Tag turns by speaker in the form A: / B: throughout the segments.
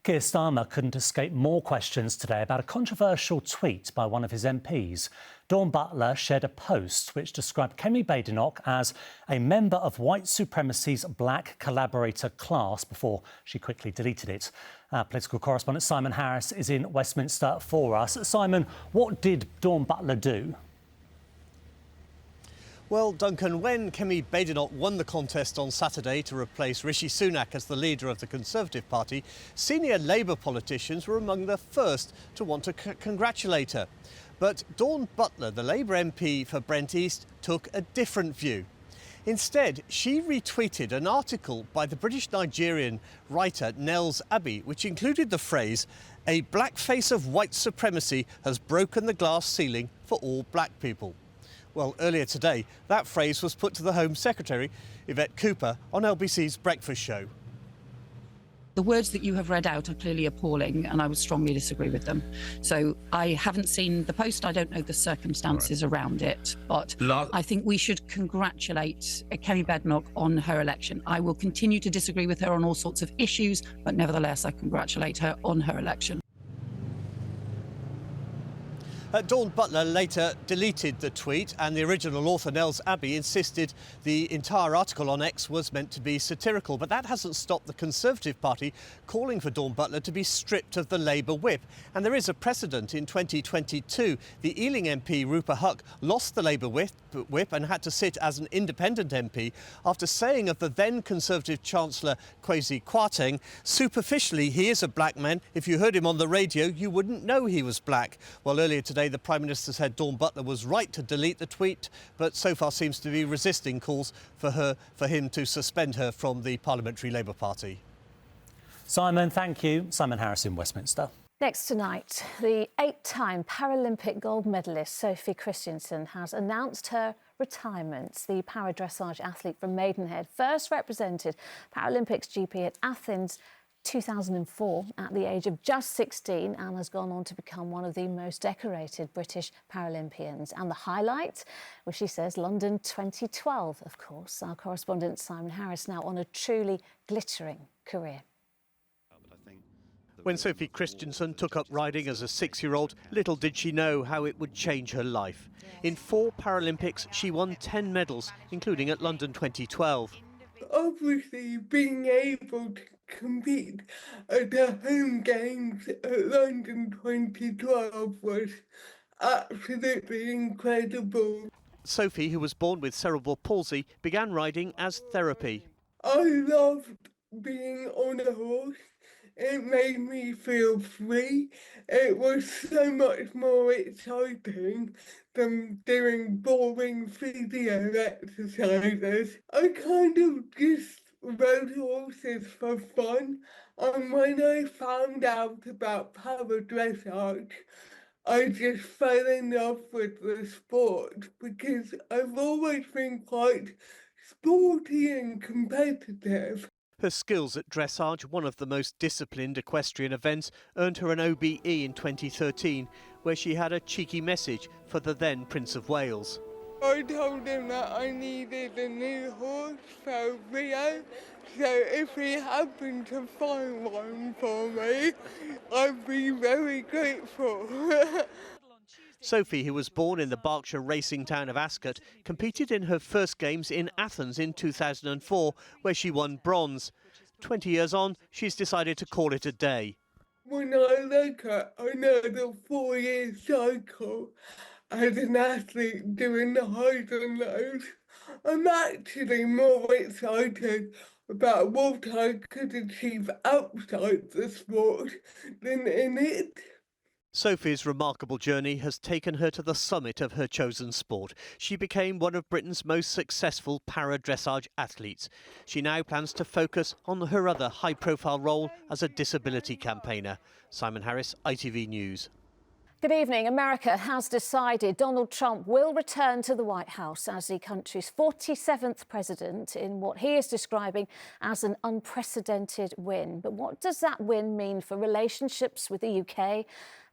A: Keir Starmer couldn't escape more questions today about a controversial tweet by one of his MPs. Dawn Butler shared a post which described Kemi Badenoch as a member of white supremacy's black collaborator class before she quickly deleted it. Our political correspondent Simon Harris is in Westminster for us. Simon, what did Dawn Butler do?
B: Well, Duncan, when Kemi Badenoch won the contest on Saturday to replace Rishi Sunak as the leader of the Conservative Party, senior Labour politicians were among the first to want to congratulate her. But Dawn Butler, the Labour MP for Brent East, took a different view. Instead, she retweeted an article by the British-Nigerian writer Nels Abbey, which included the phrase, "A black face of white supremacy has broken the glass ceiling for all black people." Well, earlier today, that phrase was put to the Home Secretary, Yvette Cooper, on LBC's Breakfast Show.
C: The words that you have read out are clearly appalling, and I would strongly disagree with them. So I haven't seen the post. I don't know the circumstances around it, but I think we should congratulate Kemi Badenoch on her election. I will continue to disagree with her on all sorts of issues, but nevertheless, I congratulate her on her election.
B: Dawn Butler later deleted the tweet, and the original author, Nels Abbey, insisted the entire article on X was meant to be satirical. But that hasn't stopped the Conservative Party calling for Dawn Butler to be stripped of the Labour whip. And there is a precedent. In 2022, the Ealing MP, Rupa Huq, lost the Labour whip and had to sit as an independent MP after saying of the then Conservative Chancellor, Kwesi Kwarteng, superficially, he is a black man. If you heard him on the radio, you wouldn't know he was black. Well, earlier today, the Prime Minister said Dawn Butler was right to delete the tweet, but so far seems to be resisting calls for him to suspend her from the Parliamentary Labour Party.
A: Simon, thank you. Simon Harris in Westminster.
D: Next tonight, the 8-time Paralympic gold medalist Sophie Christensen has announced her retirement. The para-dressage athlete from Maidenhead first represented Paralympics GP at Athens 2004 at the age of just 16 and has gone on to become one of the most decorated British Paralympians. And the highlight, well, she says London 2012, of course. Our correspondent Simon Harris now on a truly glittering career.
B: When Sophie Christensen took up riding as a 6-year-old, little did she know how it would change her life. In 4 Paralympics, she won 10 medals, including at London 2012.
E: Obviously, being able to compete at the home games at London 2012 was absolutely incredible.
B: Sophie, who was born with cerebral palsy, began riding as therapy.
E: I loved being on a horse. It made me feel free. It was so much more exciting than doing boring physio exercises. I kind of just rode horses for fun, and when I found out about para-dressage, I just fell in love with the sport because I've always been quite sporty and competitive.
B: Her skills at dressage, one of the most disciplined equestrian events, earned her an OBE in 2013, where she had a cheeky message for the then Prince of Wales.
E: I told him that I needed a new horse for Rio, so if he happened to find one for me, I'd be very grateful.
B: Sophie, who was born in the Berkshire racing town of Ascot, competed in her first games in Athens in 2004, where she won bronze. 20 years on, she's decided to call it a day.
E: When I look at another 4-year cycle as an athlete doing the highs and lows, I'm actually more excited about what I could achieve outside the sport than in it.
B: Sophie's remarkable journey has taken her to the summit of her chosen sport. She became one of Britain's most successful para-dressage athletes. She now plans to focus on her other high-profile role as a disability campaigner. Simon Harris, ITV News.
D: Good evening. America has decided Donald Trump will return to the White House as the country's 47th president in what he is describing as an unprecedented win. But what does that win mean for relationships with the UK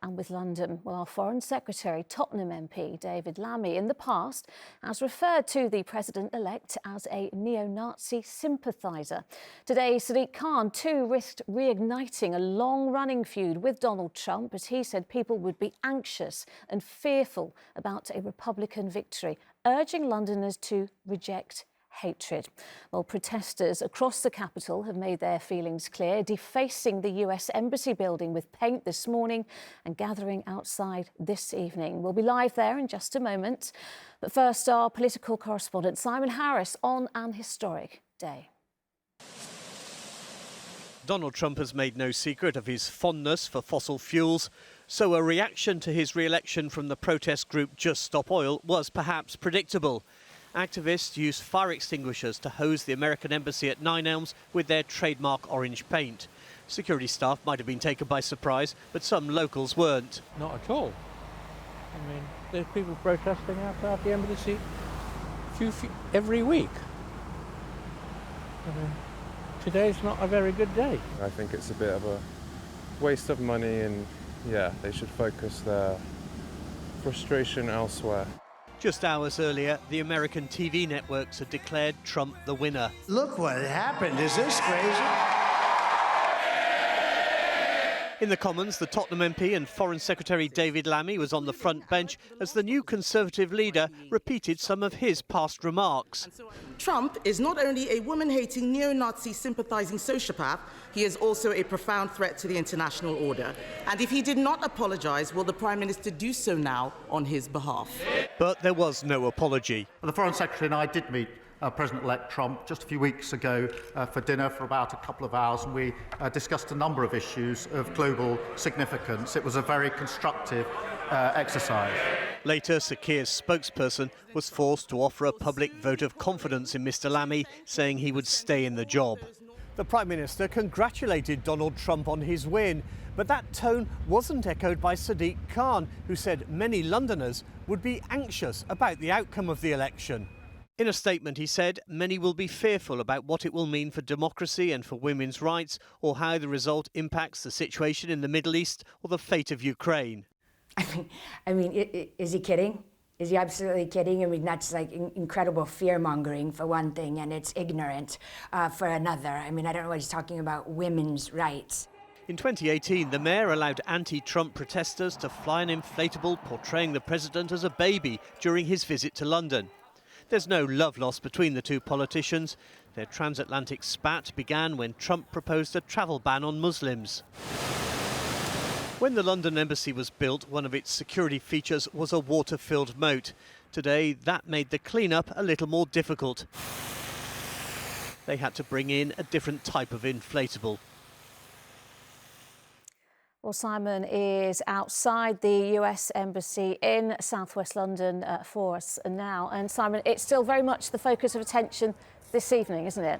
D: and with London. Well, our Foreign Secretary, Tottenham MP David Lammy, in the past has referred to the President-elect as a neo-Nazi sympathiser. Today, Sadiq Khan too risked reigniting a long-running feud with Donald Trump as he said people would be anxious and fearful about a Republican victory, urging Londoners to reject hatred. Well, protesters across the capital have made their feelings clear, defacing the US Embassy building with paint this morning and gathering outside this evening. We'll be live there in just a moment. But first, our political correspondent Simon Harris on an historic day.
B: Donald Trump has made no secret of his fondness for fossil fuels, so a reaction to his re-election from the protest group Just Stop Oil was perhaps predictable. Activists used fire extinguishers to hose the American embassy at Nine Elms with their trademark orange paint. Security staff might have been taken by surprise, but some locals weren't.
F: Not at all. I mean, there's people protesting outside the embassy every week. I mean, today's not a very good day.
G: I think it's a bit of a waste of money, and yeah, they should focus their frustration elsewhere.
B: Just hours earlier, the American TV networks had declared Trump the winner.
H: Look what happened. Is this crazy?
B: In the Commons, the Tottenham MP and Foreign Secretary David Lammy was on the front bench as the new Conservative leader repeated some of his past remarks.
I: Trump is not only a woman-hating, neo-Nazi sympathising sociopath, he is also a profound threat to the international order. And if he did not apologise, will the Prime Minister do so now on his behalf?
B: But there was no apology.
J: The Foreign Secretary and I did meet President-elect Trump just a few weeks ago for dinner for about a couple of hours, and we discussed a number of issues of global significance. It was a very constructive exercise.
B: Later, Sir Keir's spokesperson was forced to offer a public vote of confidence in Mr Lammy, saying he would stay in the job. The Prime Minister congratulated Donald Trump on his win, but that tone wasn't echoed by Sadiq Khan, who said many Londoners would be anxious about the outcome of the election. In a statement, he said many will be fearful about what it will mean for democracy and for women's rights, or how the result impacts the situation in the Middle East or the fate of Ukraine.
K: I mean, is he kidding? Is he absolutely kidding? I mean, that's like incredible fear-mongering for one thing, and it's ignorant for another. I mean, I don't know what he's talking about, women's rights.
B: In 2018, the mayor allowed anti-Trump protesters to fly an inflatable portraying the president as a baby during his visit to London. There's no love lost between the two politicians. Their transatlantic spat began when Trump proposed a travel ban on Muslims. When the London embassy was built, one of its security features was a water-filled moat. Today, that made the clean-up a little more difficult. They had to bring in a different type of inflatable.
D: Well, Simon is outside the US Embassy in southwest London for us now. And Simon, it's still very much the focus of attention this evening, isn't it?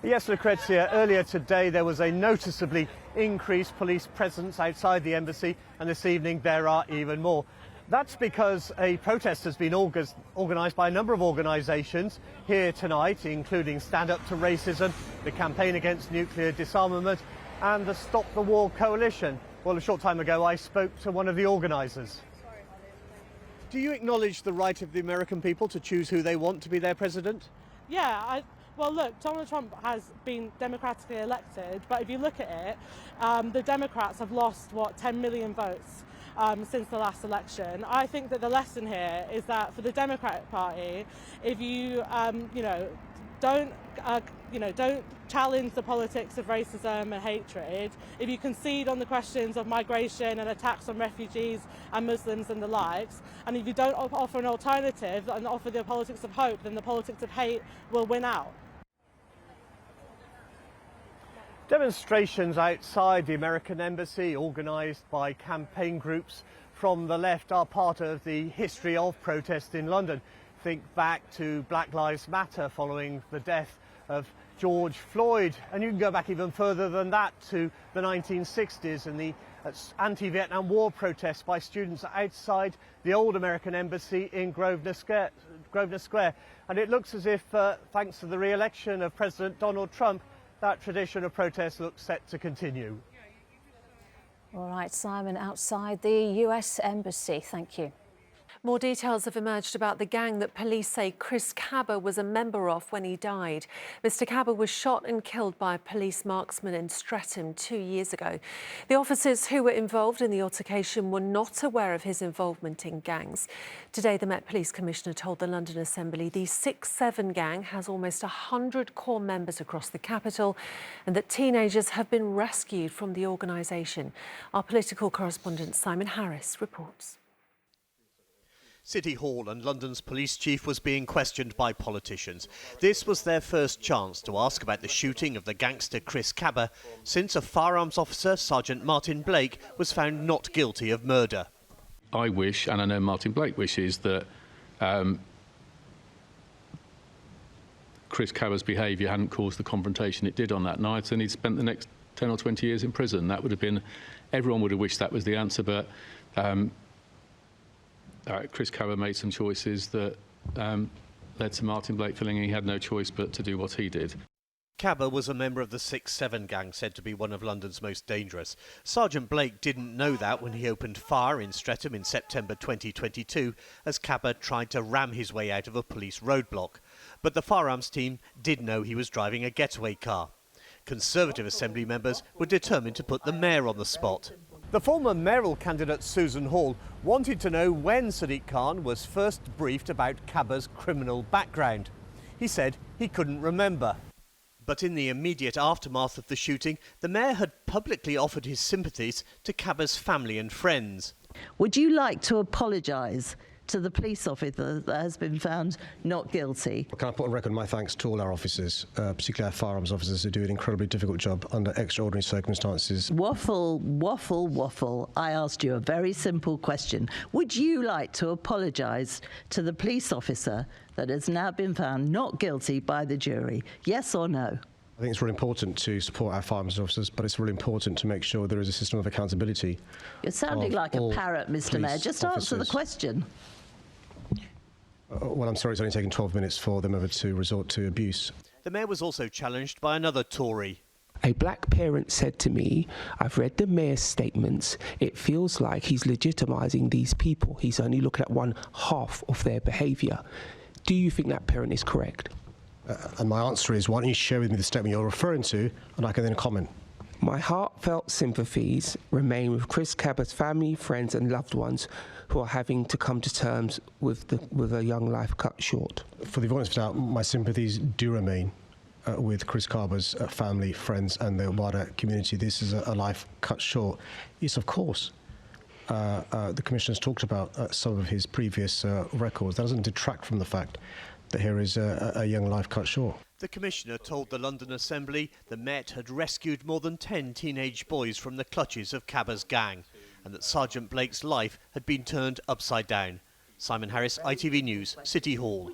B: Yes, Lucrezia, earlier today there was a noticeably increased police presence outside the embassy, and this evening there are even more. That's because a protest has been organised by a number of organisations here tonight, including Stand Up to Racism, the Campaign Against Nuclear Disarmament, and the Stop the War Coalition. Well, a short time ago I spoke to one of the organisers. Do you acknowledge the right of the American people to choose who they want to be their president?
L: Yeah, well, look, Donald Trump has been democratically elected, but if you look at it, the Democrats have lost, 10 million votes since the last election. I think that the lesson here is that for the Democratic Party, if you, don't challenge the politics of racism and hatred, if you concede on the questions of migration and attacks on refugees and Muslims and the likes, and if you don't offer an alternative and offer the politics of hope, then the politics of hate will win out.
B: Demonstrations outside the American embassy, organised by campaign groups from the left, are part of the history of protest in London. Think back to Black Lives Matter following the death of George Floyd, and you can go back even further than that to the 1960s and the anti-Vietnam War protests by students outside the old American embassy in Grosvenor Square. And it looks as if, thanks to the re-election of President Donald Trump, that tradition of protest looks set to continue.
D: All right, Simon, outside the US Embassy. Thank you.
M: More details have emerged about the gang that police say Chris Kaba was a member of when he died. Mr. Kaba was shot and killed by a police marksman in Streatham 2 years ago. The officers who were involved in the altercation were not aware of his involvement in gangs. Today, the Met Police Commissioner told the London Assembly the 6-7 gang has almost 100 core members across the capital and that teenagers have been rescued from the organisation. Our political correspondent Simon Harris reports.
B: City Hall and London's police chief was being questioned by politicians. This was their first chance to ask about the shooting of the gangster Chris Kaba since a firearms officer, Sergeant Martin Blake, was found not guilty of murder.
N: I wish, and I know Martin Blake wishes, that Chris Kaba's behaviour hadn't caused the confrontation it did on that night, and he'd spent the next 10 or 20 years in prison. That would have been, everyone would have wished that was the answer, but Chris Kaba made some choices that led to Martin Blake feeling he had no choice but to do what he did.
B: Kaba was a member of the 6-7 gang, said to be one of London's most dangerous. Sergeant Blake didn't know that when he opened fire in Streatham in September 2022 as Kaba tried to ram his way out of a police roadblock. But the firearms team did know he was driving a getaway car. Conservative Assembly members were determined to put the mayor on the spot. The former mayoral candidate Susan Hall wanted to know when Sadiq Khan was first briefed about Kaba's criminal background. He said he couldn't remember. But in the immediate aftermath of the shooting, the mayor had publicly offered his sympathies to Kaba's family and friends.
O: Would you like to apologise to the police officer that has been found not guilty?
P: Can I put on record my thanks to all our officers, particularly our firearms officers, who do an incredibly difficult job under extraordinary circumstances.
O: Waffle, waffle, waffle. I asked you a very simple question. Would you like to apologise to the police officer that has now been found not guilty by the jury? Yes or no?
P: I think it's really important to support our firearms officers, but it's really important to make sure there is a system of accountability.
O: You're sounding like a parrot, Mr. Mayor. Just answer the question.
P: Well, I'm sorry, it's only taken 12 minutes for them ever to resort to abuse.
B: The mayor was also challenged by another Tory.
Q: A black parent said to me, I've read the mayor's statements. It feels like he's legitimising these people. He's only looking at one half of their behaviour. Do you think that parent is correct?
P: And my answer is, why don't you share with me the statement you're referring to, and I can then comment.
Q: My heartfelt sympathies remain with Chris Kaba's family, friends and loved ones who are having to come to terms with a young life cut short.
P: For the avoidance of doubt, my sympathies do remain with Chris Kaba's family, friends and the wider community. This is a life cut short. Yes, of course. The Commissioner's talked about some of his previous records. That doesn't detract from the fact that here is a young life cut short.
B: The Commissioner told the London Assembly the Met had rescued more than 10 teenage boys from the clutches of Kaba's gang and that Sergeant Blake's life had been turned upside down. Simon Harris, ITV News, City Hall.